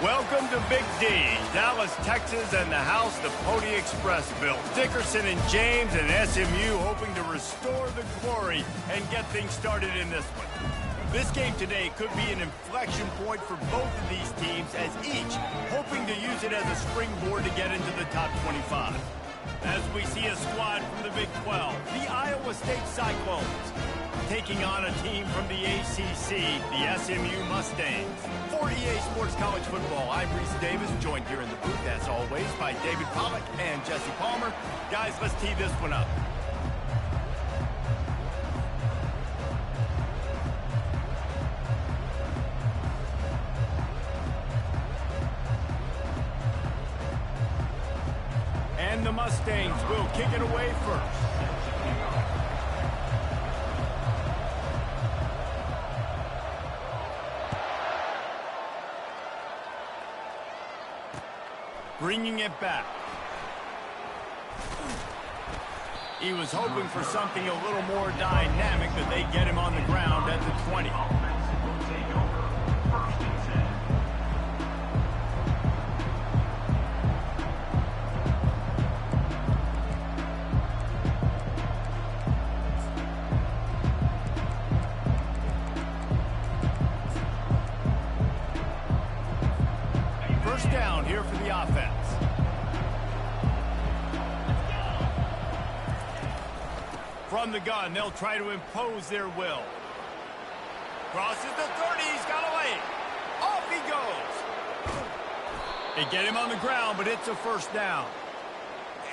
Welcome to Big D, Dallas, Texas, and the house the Pony Express built. Dickerson and James and SMU hoping to restore the glory and get things started in this one. This game today could be an inflection point for both of these teams, as each hoping to use it as a springboard to get into the top 25. As we see a squad from the Big 12, the Iowa State Cyclones, taking on a team from the ACC, the SMU Mustangs. For EA Sports College Football, I'm Reese Davis, joined here in the booth, as always, by David Pollack and Jesse Palmer. Guys, let's tee this one up. And the Mustangs will kick it away first. Bringing it back. He was hoping for something a little more dynamic, but they get him on the ground at the 20. First down here for the offense. From the gun, they'll try to impose their will. Crosses the 30, he's got a lane. Off he goes. They get him on the ground, but it's a first down.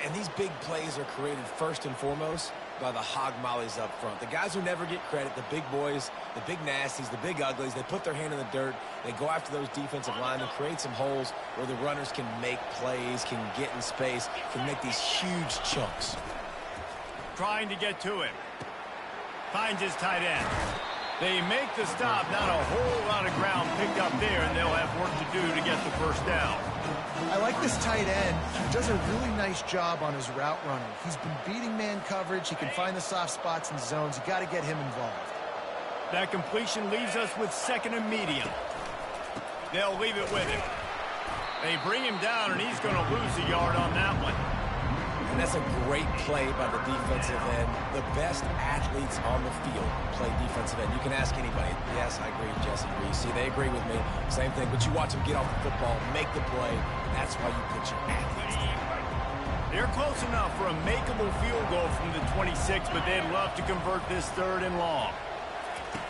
And these big plays are created first and foremost by the hog mollies up front. The guys who never get credit, the big boys, the big nasties, the big uglies, they put their hand in the dirt. They go after those defensive linemen, create some holes where the runners can make plays, can get in space, can make these huge chunks. Trying to get to him. Finds his tight end. They make the stop, not a whole lot of ground picked up there, and they'll have work to do to get the first down. I like this tight end. He does a really nice job on his route running. He's been beating man coverage. He can find the soft spots and zones. You got to get him involved. That completion leaves us with second and medium. They'll leave it with him. They bring him down, and he's going to lose a yard on that one. And that's a great play by the defensive end. The best athletes on the field play defensive end. You can ask anybody. Yes, I agree, Jesse Reese. See, they agree with me. Same thing. But you watch them get off the football, make the play. That's why you put your athletes there. They're close enough for a makeable field goal from the 26, but they'd love to convert this third and long.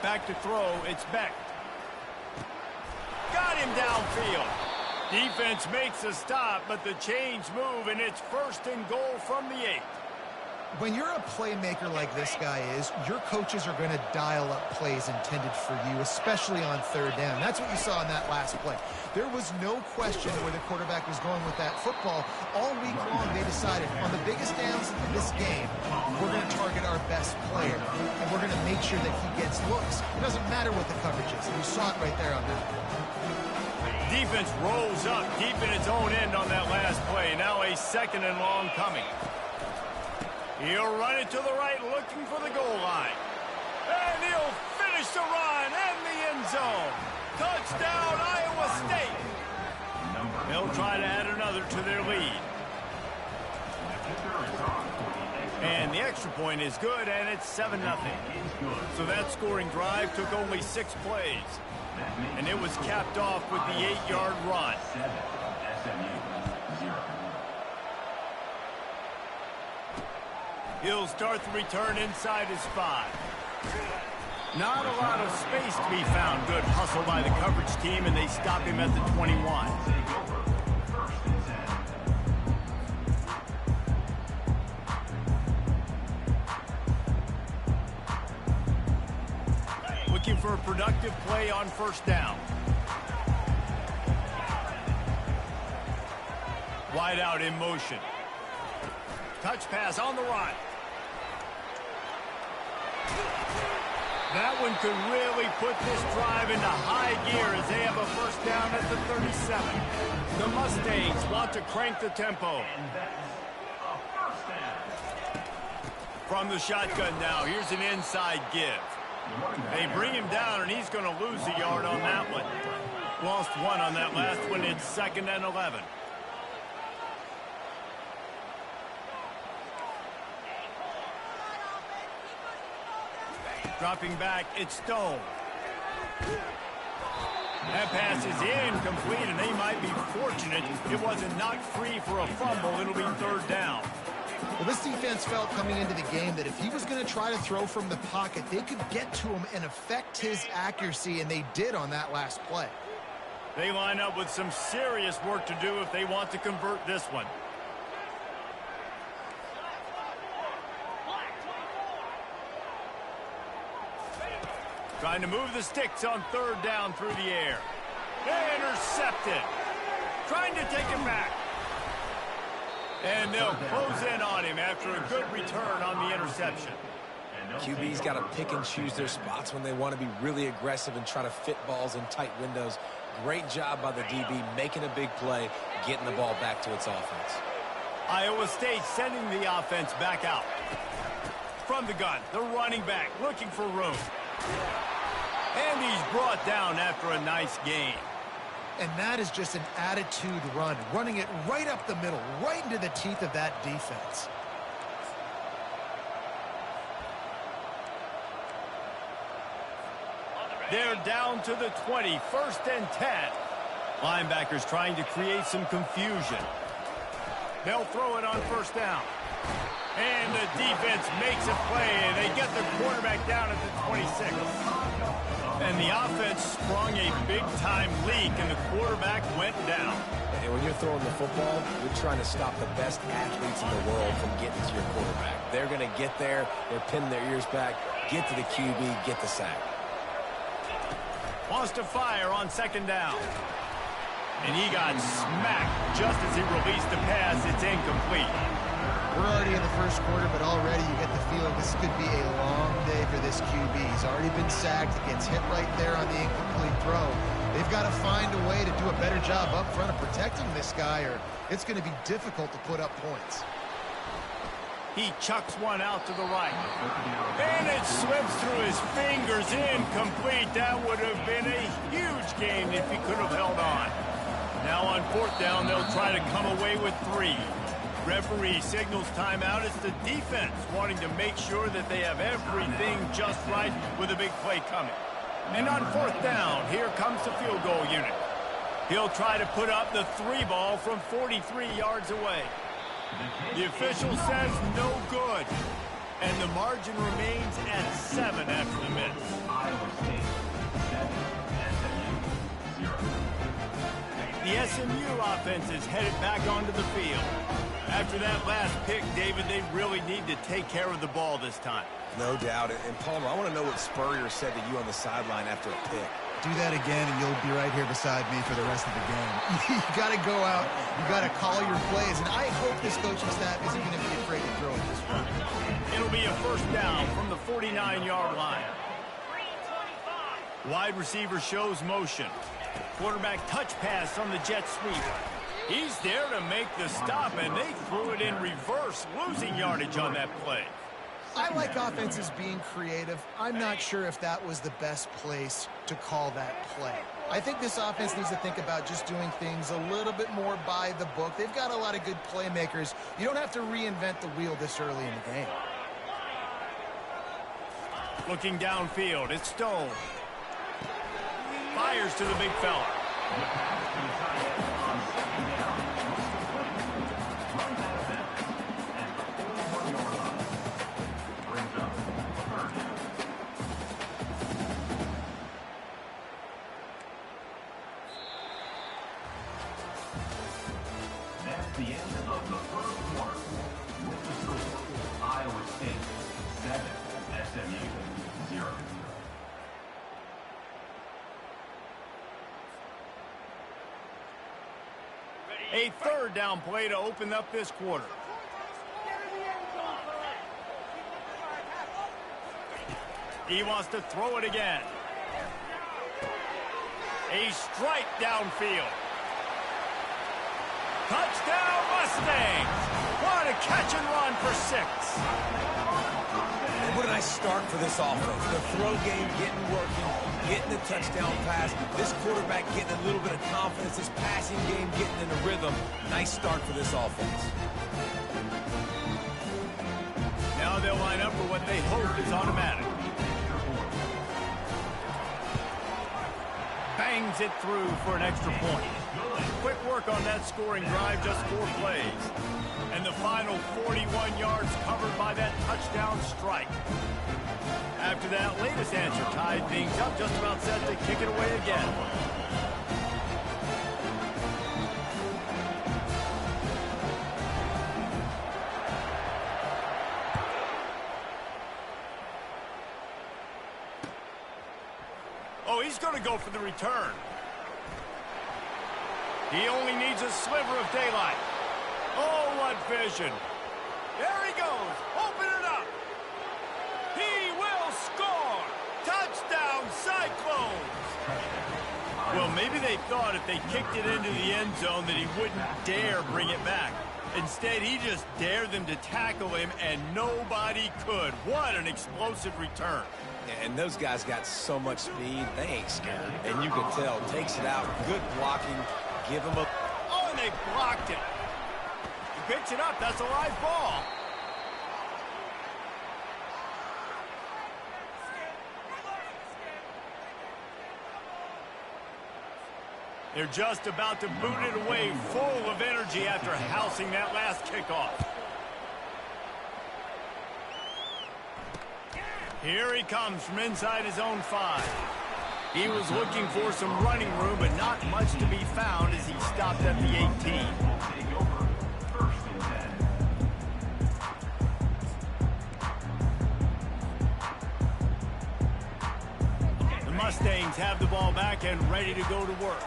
Back to throw, it's Beck. Got him downfield. Defense makes a stop, but the chains move, and it's first and goal from the 8. When you're a playmaker like this guy is, your coaches are going to dial up plays intended for you, especially on third down. That's what you saw in that last play. There was no question where the quarterback was going with that football. All week long, they decided on the biggest downs of this game, we're going to target our best player, and we're going to make sure that he gets looks. It doesn't matter what the coverage is. You saw it right there on that. Defense rolls up deep in its own end on that last play. Now a second and long coming. He'll run it to the right, looking for the goal line. And he'll finish the run and the end zone. Touchdown, Iowa State. They'll try to add another to their lead. And the extra point is good, and it's 7-0. So that scoring drive took only 6 plays. And it was capped off with the 8-yard run. He'll start the return inside his 5. Not a lot of space to be found. Good hustle by the coverage team, and they stop him at the 21. Looking for a productive play on first down. Wide out in motion. Touch pass on the run. That one could really put this drive into high gear as they have a first down at the 37. The Mustangs want to crank the tempo. From the shotgun now, here's an inside give. They bring him down, and he's going to lose a yard on that one. Lost one on that last one. It's 2nd and 11. Dropping back, it's Stone. That pass is incomplete, and they might be fortunate it wasn't knocked free for a fumble. It'll be 3rd down. Well, this defense felt coming into the game that if he was going to try to throw from the pocket, they could get to him and affect his accuracy, and they did on that last play. They line up with some serious work to do if they want to convert this one. Trying to move the sticks on 3rd down through the air. Intercepted. Trying to take it back. And they'll close in on him after a good return on the interception. QB's got to pick and choose their spots when they want to be really aggressive and try to fit balls in tight windows. Great job by the DB making a big play, getting the ball back to its offense. Iowa State sending the offense back out. From the gun, the running back looking for room. And he's brought down after a nice gain. And that is just an attitude run, running it right up the middle, right into the teeth of that defense. They're down to the 20, 1st and 10. Linebackers trying to create some confusion. They'll throw it on 1st down. And the defense makes a play, and they get the quarterback down at the 26. And the offense sprung a big-time leak, and the quarterback went down. And when you're throwing the football, you're trying to stop the best athletes in the world from getting to your quarterback. They're going to get there, they're pinning their ears back, get to the QB, get the sack. Wants to fire on 2nd down. And he got smacked just as he released the pass. It's incomplete. We're already in the 1st quarter, but already you get the feeling this could be a long day for this QB. He's already been sacked. He gets hit right there on the incomplete throw. They've got to find a way to do a better job up front of protecting this guy, or it's going to be difficult to put up points. He chucks one out to the right. And it slips through his fingers. Incomplete. That would have been a huge gain if he could have held on. Now on 4th down, they'll try to come away with 3. Referee signals timeout. It's the defense wanting to make sure that they have everything just right with a big play coming. And on 4th down, here comes the field goal unit. He'll try to put up the 3 ball from 43 yards away. The official says no good. And the margin remains at 7 after the miss. The SMU offense is headed back onto the field. After that last pick, David, they really need to take care of the ball this time. No doubt. And Palmer, I want to know what Spurrier said to you on the sideline after a pick. Do that again, and you'll be right here beside me for the rest of the game. You got to go out. You got to call your plays, and I hope this coaching staff isn't going to be afraid to throw it this way. It'll be a 1st down from the 49-yard line. Wide receiver shows motion. Quarterback touch pass on the jet sweep. He's there to make the stop, and they threw it in reverse, losing yardage on that play. I like offenses being creative. I'm not sure if that was the best place to call that play. I think this offense needs to think about just doing things a little bit more by the book. They've got a lot of good playmakers. You don't have to reinvent the wheel this early in the game. Looking downfield, it's Stone. Fires to the big fella. That's the end of the 1st quarter. With the score, Iowa State 7, SMU 0. A 3rd down play to open up this quarter. He wants to throw it again. A strike downfield. Touchdown, Mustangs! What a catch and run for 6. And what a nice start for this offense. The throw game getting working, getting the touchdown pass. This quarterback getting a little bit of confidence. This passing game getting in a rhythm. Nice start for this offense. Now they'll line up for what they hope is automatic. Bangs it through for an extra point. Quick work on that scoring drive, just 4 plays. And the final 41 yards covered by that touchdown strike. After that latest answer tied things up, just about set to kick it away again. Oh, he's going to go for the return. He only needs a sliver of daylight. Oh, what vision. There he goes. Open it up. He will score. Touchdown, Cyclones. Well, maybe they thought if they kicked it into the end zone that he wouldn't dare bring it back. Instead, he just dared them to tackle him, and nobody could. What an explosive return. And those guys got so much speed, they ain't scared. And you can tell, takes it out, good blocking, give him a... Oh, and they blocked it. He picks it up, that's a live ball. They're just about to boot it away, full of energy after housing that last kickoff. Here he comes from inside his own 5. He was looking for some running room, but not much to be found as he stopped at the 18. The Mustangs have the ball back and ready to go to work.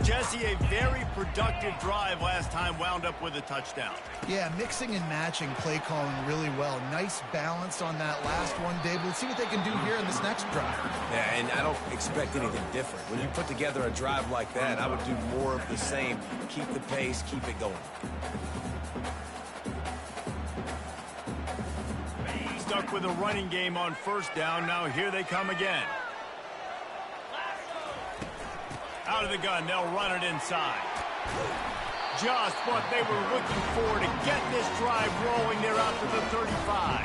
Jesse, a very productive drive last time wound up with a touchdown. Yeah, mixing and matching play calling really well. Nice balance on that last one, Dave. Let's see what they can do here in this next drive. Yeah, and I don't expect anything different. When you put together a drive like that, I would do more of the same. Keep the pace, keep it going. Stuck with a running game on first down. Now here they come again. Out of the gun, they'll run it inside. Just what they were looking for to get this drive rolling. They're out to the 35.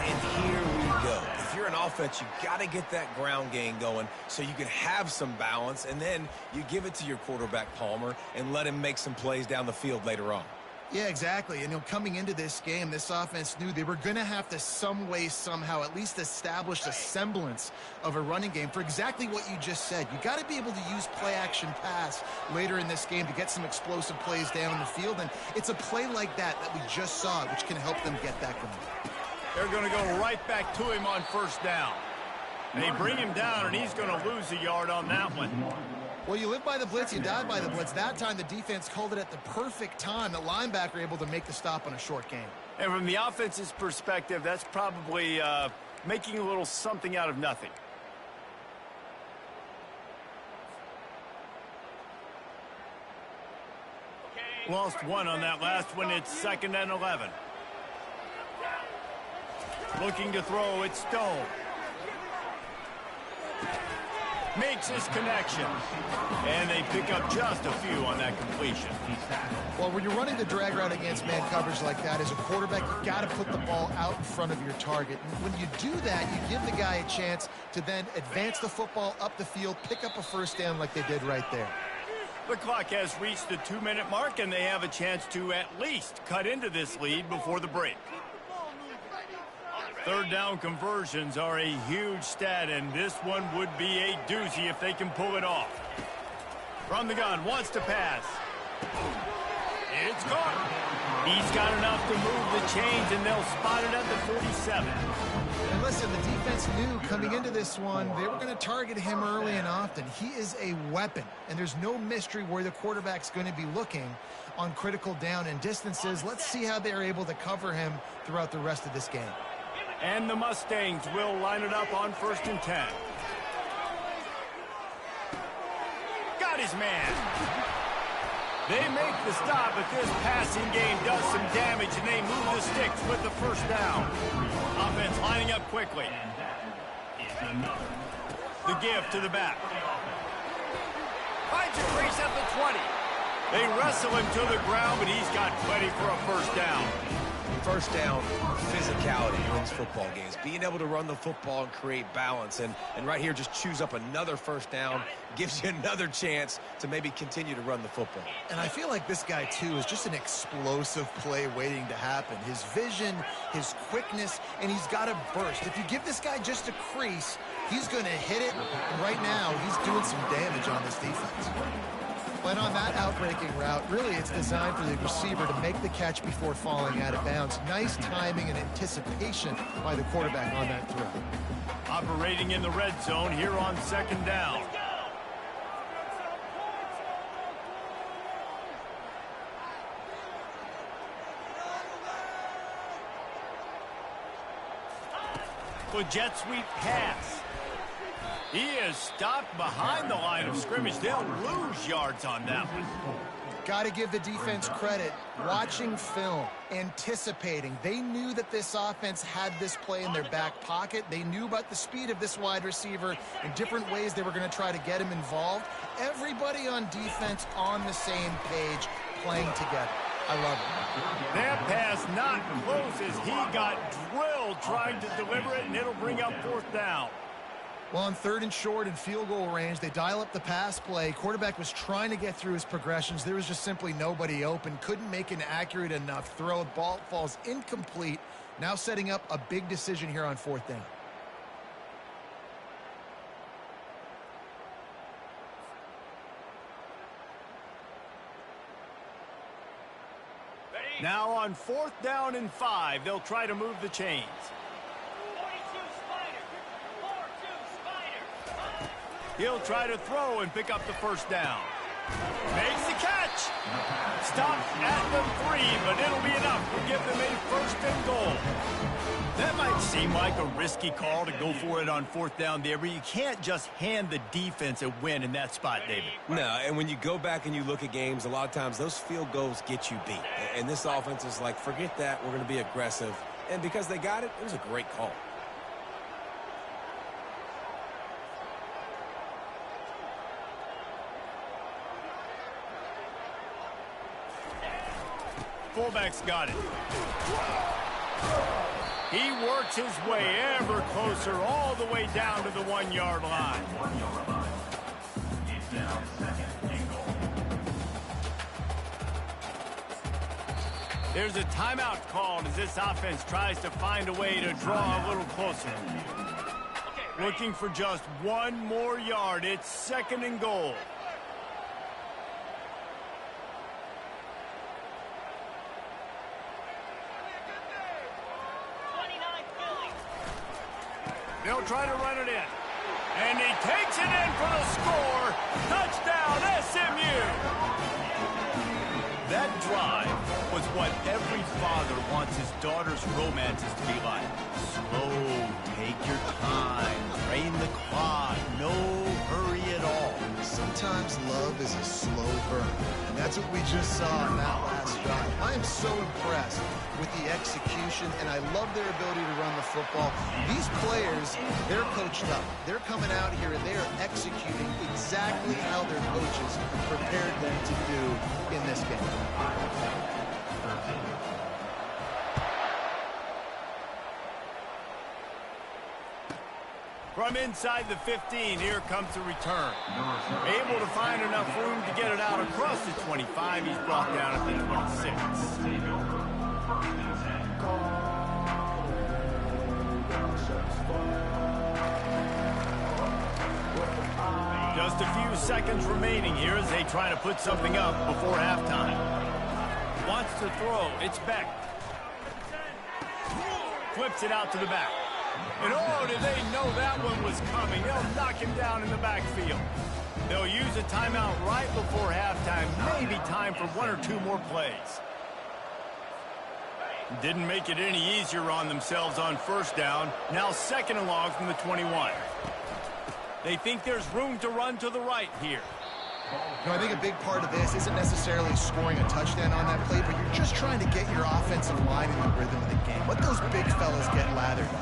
And here we go. If you're an offense, you got to get that ground game going so you can have some balance, and then you give it to your quarterback, Palmer, and let him make some plays down the field later on. Yeah, exactly. And coming into this game, this offense knew they were going to have to some way, somehow, at least establish a semblance of a running game for exactly what you just said. You got to be able to use play-action pass later in this game to get some explosive plays down the field. And it's a play like that we just saw, which can help them get that going. They're going to go right back to him on first down. They bring him down, and he's going to lose a yard on that one. Well, you live by the blitz, you die by the blitz. That time, the defense called it at the perfect time. The linebacker able to make the stop on a short game. And from the offense's perspective, that's probably making a little something out of nothing. Lost one on that last one. It's 2nd and 11. Looking to throw, it's Stone. Makes his connection. And they pick up just a few on that completion. Well, when you're running the drag route against man coverage like that, as a quarterback, you got to put the ball out in front of your target. And when you do that, you give the guy a chance to then advance the football up the field, pick up a first down like they did right there. The clock has reached the 2-minute mark, and they have a chance to at least cut into this lead before the break. Third down conversions are a huge stat, and this one would be a doozy if they can pull it off. From the gun, wants to pass. It's caught. He's got enough to move the chains, and they'll spot it at the 47. And listen, the defense knew coming into this one, they were going to target him early and often. He is a weapon, and there's no mystery where the quarterback's going to be looking on critical down and distances. Let's see how they're able to cover him throughout the rest of this game. And the Mustangs will line it up on 1st and 10. Got his man. They make the stop, but this passing game does some damage, and they move the sticks with the first down. Offense lining up quickly. The give to the back. Finds a crease at the 20. They wrestle him to the ground, but he's got plenty for a first down. First down, physicality wins football games. Being able to run the football and create balance. And right here, just choose up another first down. Gives you another chance to maybe continue to run the football. And I feel like this guy, too, is just an explosive play waiting to happen. His vision, his quickness, and he's got a burst. If you give this guy just a crease, he's going to hit it. And right now, he's doing some damage on this defense. But on that outbreaking route, really it's designed for the receiver to make the catch before falling out of bounds. Nice timing and anticipation by the quarterback on that throw. Operating in the red zone here on second down. With jet sweep pass. He is stopped behind the line of scrimmage. They'll lose yards on that one. Got to give the defense credit. Watching film, anticipating. They knew that this offense had this play in their back pocket. They knew about the speed of this wide receiver and different ways they were going to try to get him involved. Everybody on defense on the same page, playing together. I love it. That pass not close as he got drilled trying to deliver it, and it'll bring up fourth down. Well, on third and short and field goal range, they dial up the pass play. Quarterback was trying to get through his progressions. There was just simply nobody open. Couldn't make an accurate enough throw. Ball falls incomplete. Now setting up a big decision here on fourth down. Now on fourth down and 5, they'll try to move the chains. He'll try to throw and pick up the first down. Makes the catch. Stopped at the 3, but it'll be enough to give them a first and goal. That might seem like a risky call to go for it on fourth down there, but you can't just hand the defense a win in that spot, David. No, and when you go back and you look at games, a lot of times those field goals get you beat. And this offense is like, forget that, we're going to be aggressive. And because they got it, it was a great call. Fullback's got it. He works his way ever closer all the way down to the 1-yard line. It's now second and goal. There's a timeout called as this offense tries to find a way to draw a little closer. Looking for just one more yard. It's second and goal. They'll try to run it in. And he takes it in for the score. Touchdown, SMU! That drive was what every father wants his daughter's romances to be like. Slow, take your time, drain the clock, no hurry at all. Sometimes love is a slow burn, and that's what we just saw in that last drive. I am so impressed with the execution, and I love their ability to run the football. These players, they're coached up. They're coming out here, and they are executing exactly how their coaches prepared them to do in this game. From inside the 15, here comes the return. Able to find enough room to get it out across the 25. He's brought down at the 26. Just a few seconds remaining here as they try to put something up before halftime. Wants to throw. It's Beck. Flips it out to the back. And oh, did they know that one was coming. They'll knock him down in the backfield. They'll use a timeout right before halftime. Maybe time for one or two more plays. Didn't make it any easier on themselves on first down. Now second and long from the 21. They think there's room to run to the right here. I think a big part of this isn't necessarily scoring a touchdown on that play, but you're just trying to get your offensive line in the rhythm of the game. Let those big fellas get lathered up.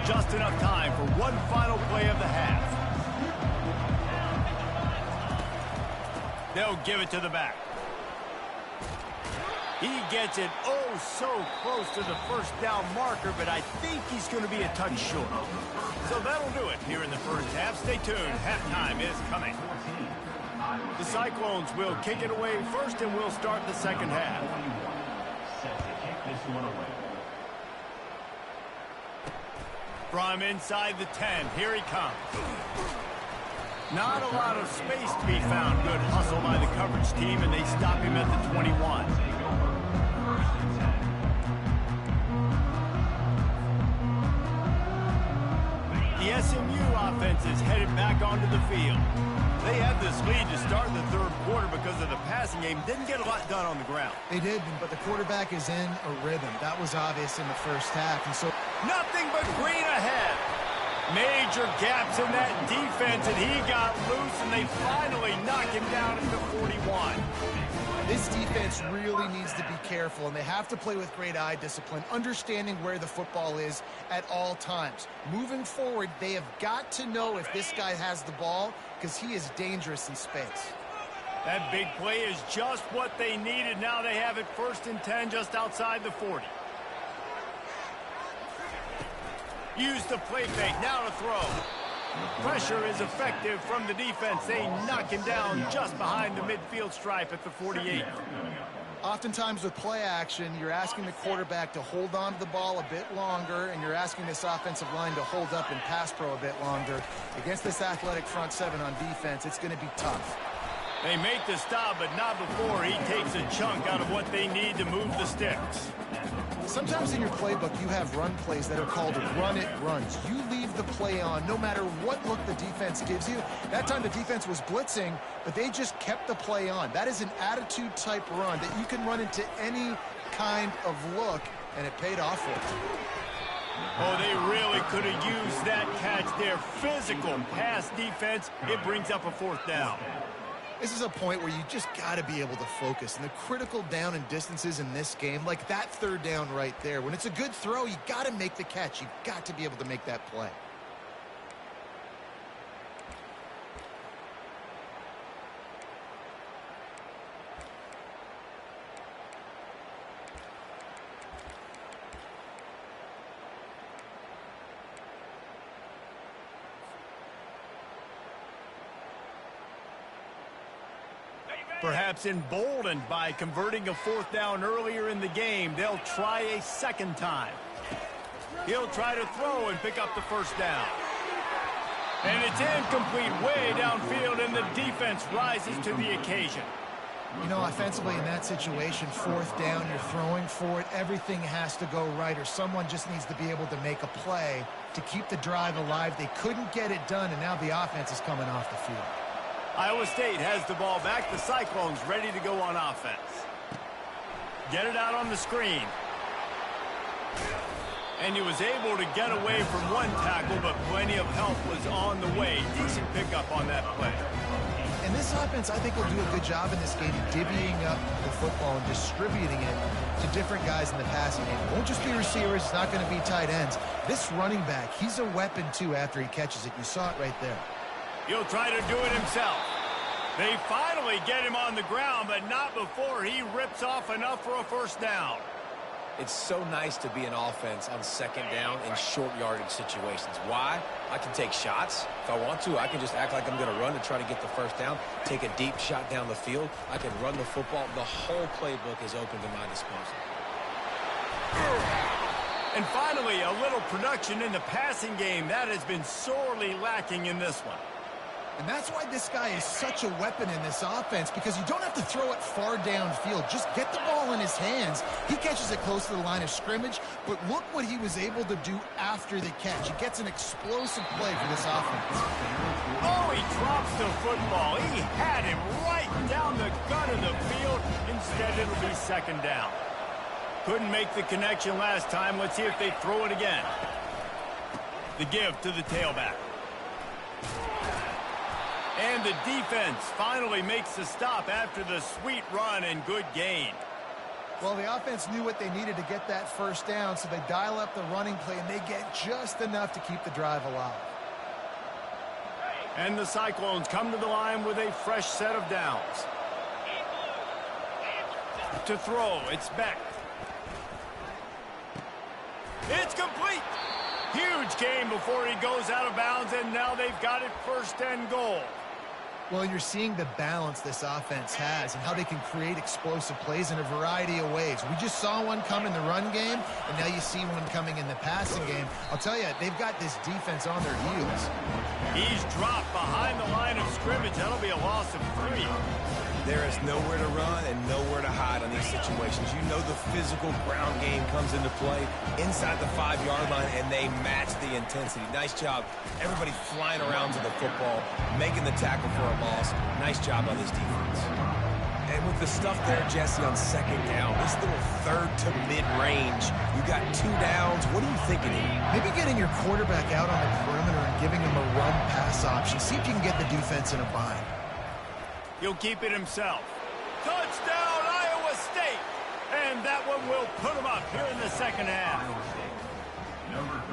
Just enough time for one final play of the half. They'll give it to the back. He gets it so close to the first down marker, but I think he's going to be a touch short. So that'll do it here in the first half. Stay tuned. Halftime is coming. The Cyclones will kick it away first, and we'll start the second half. Set to kick this one away. From inside the 10, here he comes. Not a lot of space to be found. Good hustle by the coverage team, and they stop him at the 21. The SMU offense is headed back onto the field. They had this lead to start the third quarter because of the passing game. Didn't get a lot done on the ground. They did, but the quarterback is in a rhythm. That was obvious in the first half, and so nothing but green ahead. Major gaps in that defense, and he got loose, and they finally knock him down at the 41. This defense really needs to be careful, and they have to play with great eye discipline, understanding where the football is at all times. Moving forward, they have got to know if this guy has the ball, because he is dangerous in space. That big play is just what they needed. Now they have it 1st and 10 just outside the 40. Use the play fake, now to throw. Pressure is effective from the defense. They knock him down just behind the midfield stripe at the 48. Oftentimes with play action, you're asking the quarterback to hold on to the ball a bit longer, and you're asking this offensive line to hold up in pass pro a bit longer. Against this athletic front seven on defense, it's going to be tough. They make the stop, but not before he takes a chunk out of what they need to move the sticks. Sometimes in your playbook, you have run plays that are called run-it runs. You leave the play on no matter what look the defense gives you. That time the defense was blitzing, but they just kept the play on. That is an attitude-type run that you can run into any kind of look, and it paid off for them. Oh, they really could have used that catch there. Physical pass defense. It brings up a 4th down. This is a point where you just got to be able to focus. And the critical down and distances in this game, like that 3rd down right there, when it's a good throw, you got to make the catch. You've got to be able to make that play. Perhaps emboldened by converting a 4th down earlier in the game, they'll try a 2nd time. He'll try to throw and pick up the 1st down. And it's incomplete way downfield, and the defense rises to the occasion. You know, offensively in that situation, 4th down, you're throwing for it. Everything has to go right, or someone just needs to be able to make a play to keep the drive alive. They couldn't get it done, and now the offense is coming off the field. Iowa State has the ball back. The Cyclones ready to go on offense. Get it out on the screen. And he was able to get away from one tackle, but plenty of help was on the way. Decent pickup on that play. And this offense, I think, will do a good job in this game divvying up the football and distributing it to different guys in the passing game. It won't just be receivers. It's not going to be tight ends. This running back, he's a weapon, too, after he catches it. You saw it right there. He'll try to do it himself. They finally get him on the ground, but not before he rips off enough for a 1st down. It's so nice to be an offense on 2nd down in short yardage situations. Why? I can take shots. If I want to, I can just act like I'm going to run and try to get the 1st down, take a deep shot down the field. I can run the football. The whole playbook is open to my disposal. And finally, a little production in the passing game. That has been sorely lacking in this one. And that's why this guy is such a weapon in this offense, because you don't have to throw it far downfield. Just get the ball in his hands. He catches it close to the line of scrimmage, but look what he was able to do after the catch. He gets an explosive play for this offense. Oh, he drops the football. He had him right down the gut of the field. Instead, it'll be 2nd down. Couldn't make the connection last time. Let's see if they throw it again. The give to the tailback. And the defense finally makes the stop after the sweet run and good gain. Well, the offense knew what they needed to get that first down, so they dial up the running play, and they get just enough to keep the drive alive. And the Cyclones come to the line with a fresh set of downs. To throw, it's Beck. It's complete. Huge gain before he goes out of bounds, and now they've got it first and goal. Well, you're seeing the balance this offense has and how they can create explosive plays in a variety of ways. We just saw one come in the run game, and now you see one coming in the passing game. I'll tell you, they've got this defense on their heels. He's dropped behind the line of scrimmage. That'll be a loss of 3. There is nowhere to run and nowhere to hide on these situations. You know the physical ground game comes into play inside the 5-yard line, and they match the intensity. Nice job. Everybody flying around to the football, making the tackle for a loss. Nice job on this defense. And with the stuff there, Jesse, on second down, this little third to mid-range, you got 2 downs. What are you thinking here? Maybe getting your quarterback out on the perimeter and giving him a run-pass option. See if you can get the defense in a bind. He'll keep it himself. Touchdown, Iowa State! And that one will put him up here in the second half.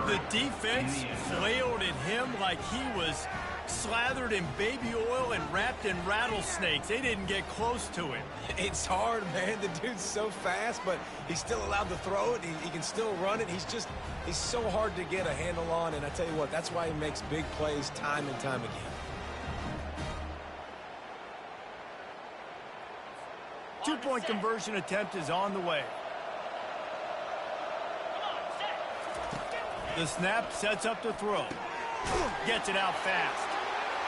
The defense flailed at him like he was slathered in baby oil and wrapped in rattlesnakes. They didn't get close to him. It's hard, man. The dude's so fast, but he's still allowed to throw it. He can still run it. He's so hard to get a handle on, and I tell you what, that's why he makes big plays time and time again. 2-point conversion attempt is on the way. The snap sets up the throw. Gets it out fast.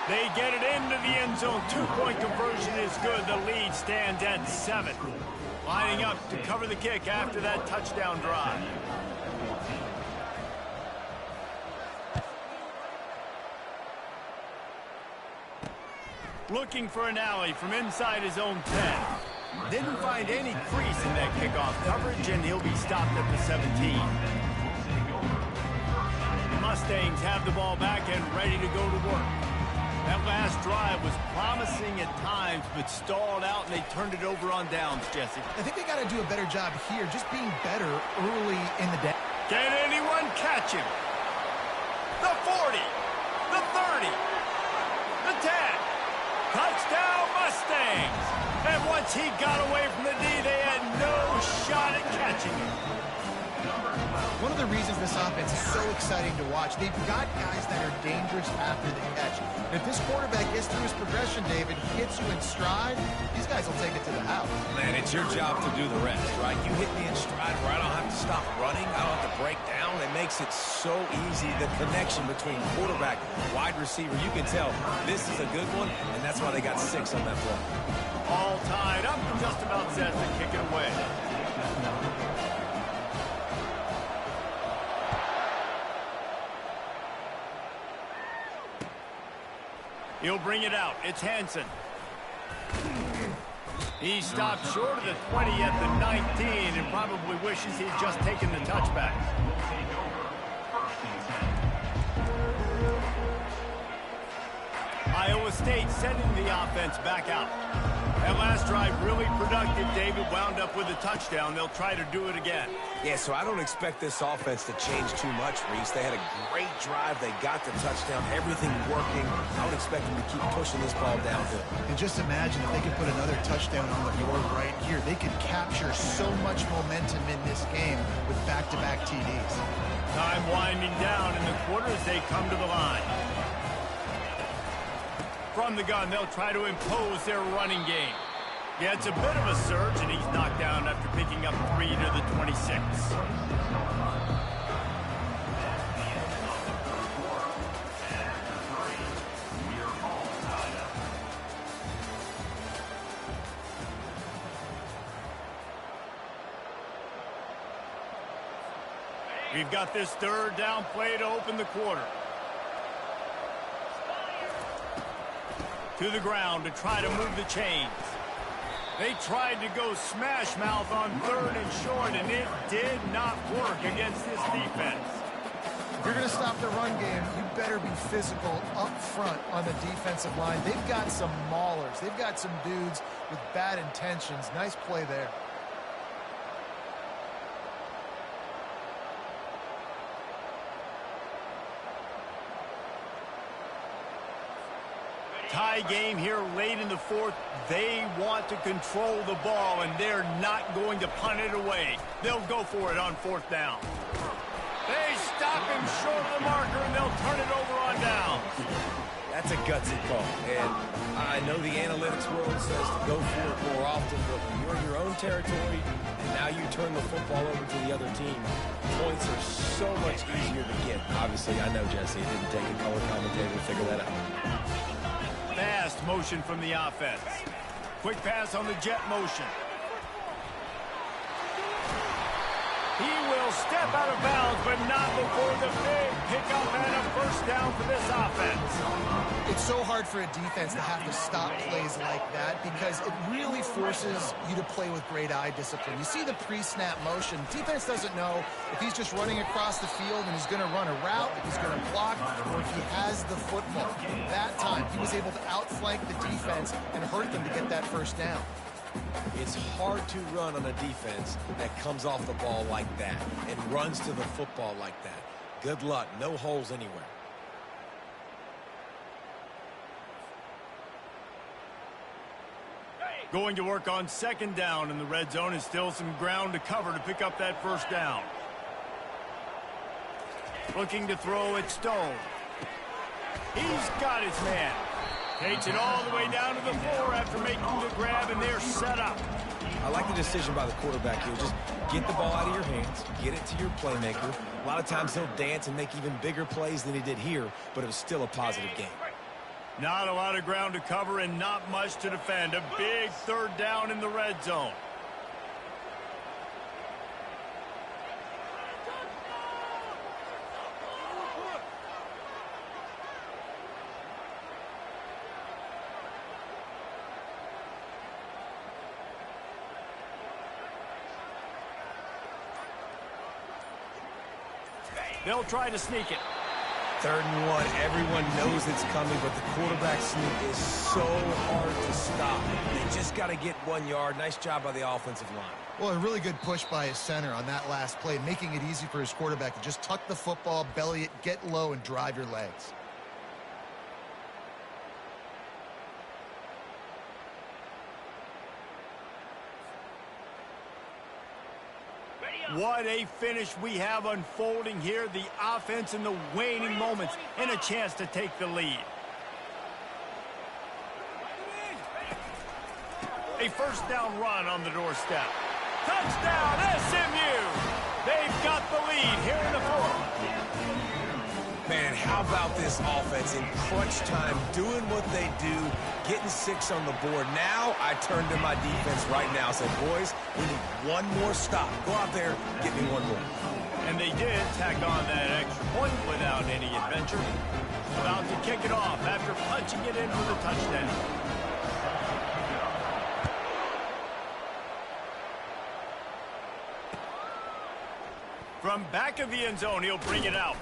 They get it into the end zone. 2-point conversion is good. The lead stands at 7. Lining up to cover the kick after that touchdown drive. Looking for an alley from inside his own 10. Didn't find any crease in that kickoff coverage, and he'll be stopped at the 17. The Mustangs have the ball back and ready to go to work. That last drive was promising at times, but stalled out, and they turned it over on downs, Jesse. I think they got to do a better job here, just being better early in the day. Can anyone catch him? The 40, the 30, the 10. Touchdown, Mustangs! And once he got away from the D, they had no shot at catching him. One of the reasons this offense is so exciting to watch, they've got guys that are dangerous after the catch. And if this quarterback gets through his progression, David, hits you in stride, these guys will take it to the house. Man, it's your job to do the rest, right? You hit me in stride where I don't have to stop running. I don't have to break down. It makes it so easy. The connection between quarterback, wide receiver, you can tell this is a good one, and that's why they got 6 on that play. All tied up and just about set to kick it away. He'll bring it out. It's Hansen. He stopped short of the 20 at the 19 and probably wishes he'd just taken the touchback. Iowa State sending the offense back out. That last drive really productive. David wound up with a touchdown. They'll try to do it again. Yeah, so I don't expect this offense to change too much, Reese. They had a great drive. They got the touchdown. Everything working. I would expect them to keep pushing this ball downhill. And just imagine if they could put another touchdown on the board right here. They could capture so much momentum in this game with back-to-back TDs. Time winding down in the quarter as they come to the line. From the gun, they'll try to impose their running game. Yeah, it's a bit of a surge, and he's knocked down after picking up 3 to the 26. We've got this third down play to open the quarter. To the ground to try to move the chains. They tried to go smash mouth on 3rd and short, and it did not work against this defense. If you're going to stop the run game, you better better be physical up front on the defensive line. They've got some maulers. They've got some dudes with bad intentions. Nice play there. Tie game here late in the fourth. They want to control the ball, and they're not going to punt it away. They'll go for it on fourth down. They stop him short of the marker, and they'll turn it over on down. That's a gutsy call, and I know the analytics world says to go for it more often, but when you're in your own territory and now you turn the football over to the other team, points are so much easier to get. Obviously, I know, Jesse, it didn't take a color commentator to figure that out. Fast motion from the offense. Quick pass on the jet motion. He will step out of bounds, but not before the big pickup and a first down for this offense. It's so hard for a defense to have to stop plays like that because it really forces you to play with great eye discipline. You see the pre-snap motion. Defense doesn't know if he's just running across the field and he's going to run a route, if he's going to block, or if he has the football. That time, he was able to outflank the defense and hurt them to get that first down. It's hard to run on a defense that comes off the ball like that and runs to the football like that. Good luck. No holes anywhere. Going to work on second down in the red zone, and still some ground to cover to pick up that first down. Looking to throw at Stone. He's got his man. Takes it all the way down to the floor after making the grab, and they're set up. I like the decision by the quarterback here. Just get the ball out of your hands, get it to your playmaker. A lot of times he'll dance and make even bigger plays than he did here, but it was still a positive game. Not a lot of ground to cover and not much to defend. A big third down in the red zone. They'll try to sneak it. 3rd and 1. Everyone knows it's coming, but the quarterback sneak is so hard to stop. They just got to get 1 yard. Nice job by the offensive line. Well, a really good push by his center on that last play, making it easy for his quarterback to just tuck the football, belly it, get low, and drive your legs. What a finish we have unfolding here. The offense in the waning moments and a chance to take the lead. A first down run on the doorstep. Touchdown, SMU! They've got the lead here in the fourth. Man, how about this offense in crunch time, doing what they do, getting 6 on the board. Now I turn to my defense right now and said, boys, we need one more stop. Go out there, get me one more. And they did tack on that extra point without any adventure. About to kick it off after punching it in for the touchdown. From back of the end zone, he'll bring it out.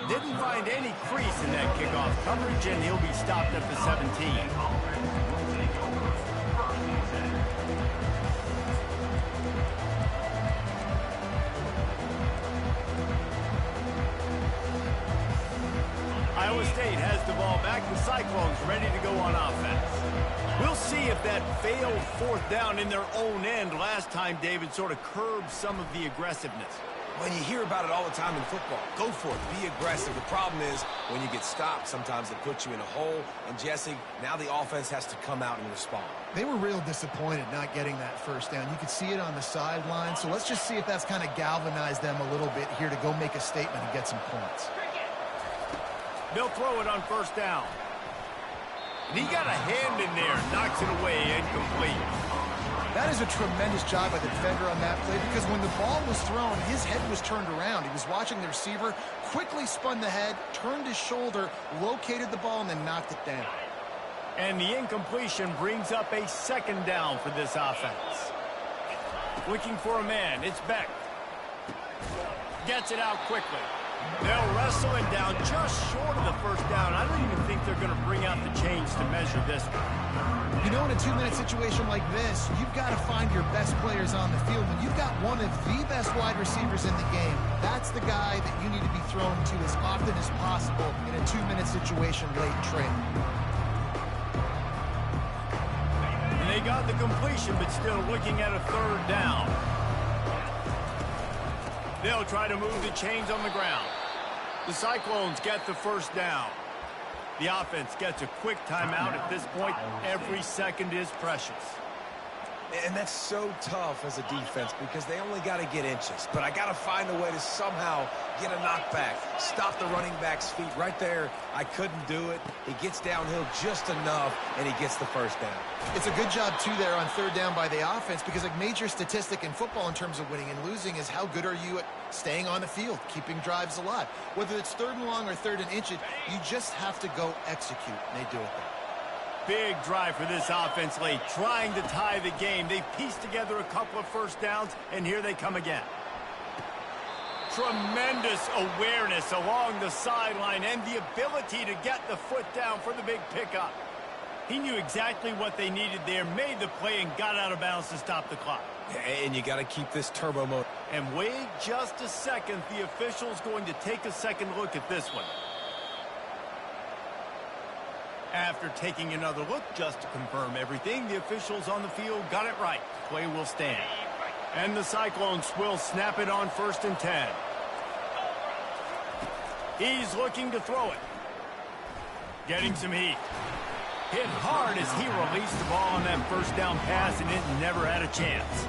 Didn't find any crease in that kickoff coverage, and he'll be stopped at the 17. Iowa State has the ball back. The Cyclones ready to go on offense. We'll see if that failed 4th down in their own end last time, David, sort of curbed some of the aggressiveness. When you hear about it all the time in football, go for it. Be aggressive. The problem is when you get stopped, sometimes it puts you in a hole. And, Jesse, now the offense has to come out and respond. They were real disappointed not getting that first down. You could see it on the sideline. So let's just see if that's kind of galvanized them a little bit here to go make a statement and get some points. They'll throw it on first down. And he got a hand in there, knocks it away, incomplete. That is a tremendous job by the defender on that play because when the ball was thrown, his head was turned around. He was watching the receiver, quickly spun the head, turned his shoulder, located the ball, and then knocked it down. And the incompletion brings up a 2nd down for this offense. Looking for a man. It's Beck. Gets it out quickly. They'll wrestle him down just short of the first down. I don't even think they're going to bring out the chains to measure this one. You know, in a 2-minute situation like this, you've got to find your best players on the field. When you've got one of the best wide receivers in the game, that's the guy that you need to be thrown to as often as possible in a 2-minute situation late in training. And they got the completion, but still looking at a third down. They'll try to move the chains on the ground. The Cyclones get the first down. The offense gets a quick timeout at this point. Every second is precious. And that's so tough as a defense because they only got to get inches. But I got to find a way to somehow get a knockback, stop the running back's feet right there. I couldn't do it. He gets downhill just enough, and he gets the first down. It's a good job, too, there on third down by the offense because a major statistic in football in terms of winning and losing is how good are you at staying on the field, keeping drives alive. Whether it's third and long or third and inches, you just have to go execute, and they do it there. Big drive for this offense late, trying to tie the game. They pieced together a couple of first downs, and here they come again. Tremendous awareness along the sideline and the ability to get the foot down for the big pickup. He knew exactly what they needed there, made the play, and got out of bounds to stop the clock. And you got to keep this turbo mode. And wait just a second. The official's going to take a second look at this one. After taking another look just to confirm everything, the officials on the field got it right. Play will stand. And the Cyclones will snap it on 1st and 10. He's looking to throw it. Getting some heat. Hit hard as he released the ball on that first down pass, and it never had a chance.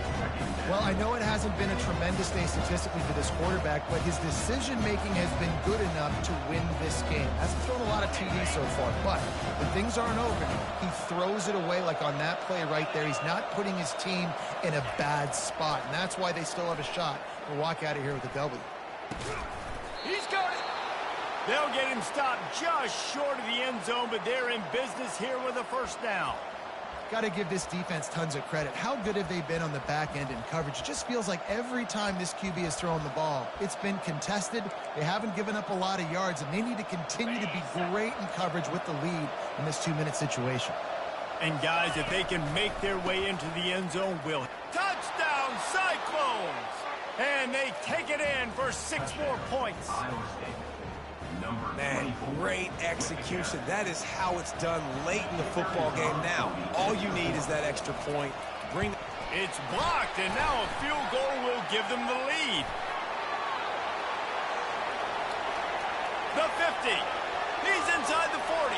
Well, I know it hasn't been a tremendous day statistically for this quarterback, but his decision-making has been good enough to win this game. Hasn't thrown a lot of TDs so far, but when things aren't open, he throws it away like on that play right there. He's not putting his team in a bad spot, and that's why they still have a shot to walk out of here with a W. He's got it. They'll get him stopped just short of the end zone, but they're in business here with a first down. Got to give this defense tons of credit. How good have they been on the back end in coverage? It just feels like every time this QB has thrown the ball, it's been contested. They haven't given up a lot of yards, and they need to continue to be great in coverage with the lead in this 2-minute situation. And guys, if they can make their way into the end zone, will touchdown Cyclones! And they take it in for 6 more points. Iowa State. Man, great execution. That is how it's done late in the football game now. All you need is that extra point. It's blocked, and now a field goal will give them the lead. The 50. He's inside the 40.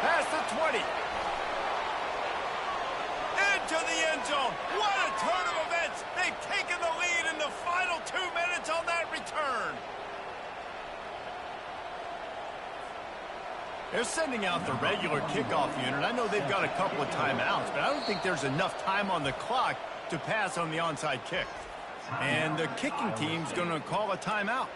Past the 20. Into the end zone. What a turn of events. They've taken the lead in the final 2 minutes on that return. They're sending out the regular kickoff unit. I know they've got a couple of timeouts, but I don't think there's enough time on the clock to pass on the onside kick. And the kicking team's going to call a timeout.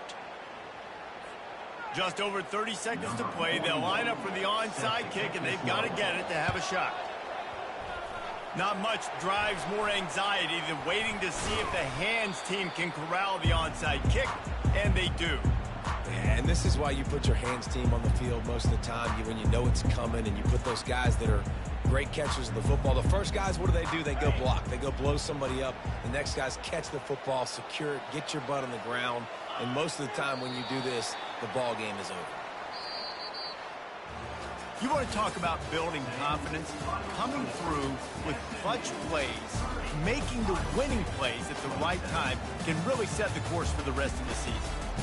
Just over 30 seconds to play. They'll line up for the onside kick, and they've got to get it to have a shot. Not much drives more anxiety than waiting to see if the hands team can corral the onside kick, and they do. And this is why you put your hands team on the field most of the time when you know it's coming, and you put those guys that are great catchers of the football. The first guys, what do? They go block. They go blow somebody up. The next guys catch the football, secure it, get your butt on the ground. And most of the time when you do this, the ball game is over. You want to talk about building confidence? Coming through with clutch plays, making the winning plays at the right time can really set the course for the rest of the season.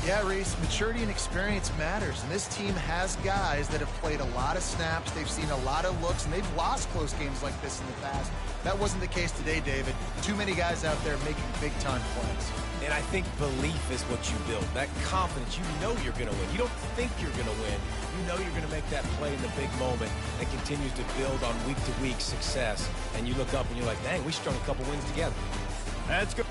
Yeah, Reese, maturity and experience matters, and this team has guys that have played a lot of snaps, they've seen a lot of looks, and they've lost close games like this in the past. That wasn't the case today, David. Too many guys out there making big-time plays. And I think belief is what you build, that confidence. You know you're going to win. You don't think you're going to win. You know you're going to make that play in the big moment that continues to build on week-to-week success. And you look up and you're like, dang, we strung a couple wins together. That's good.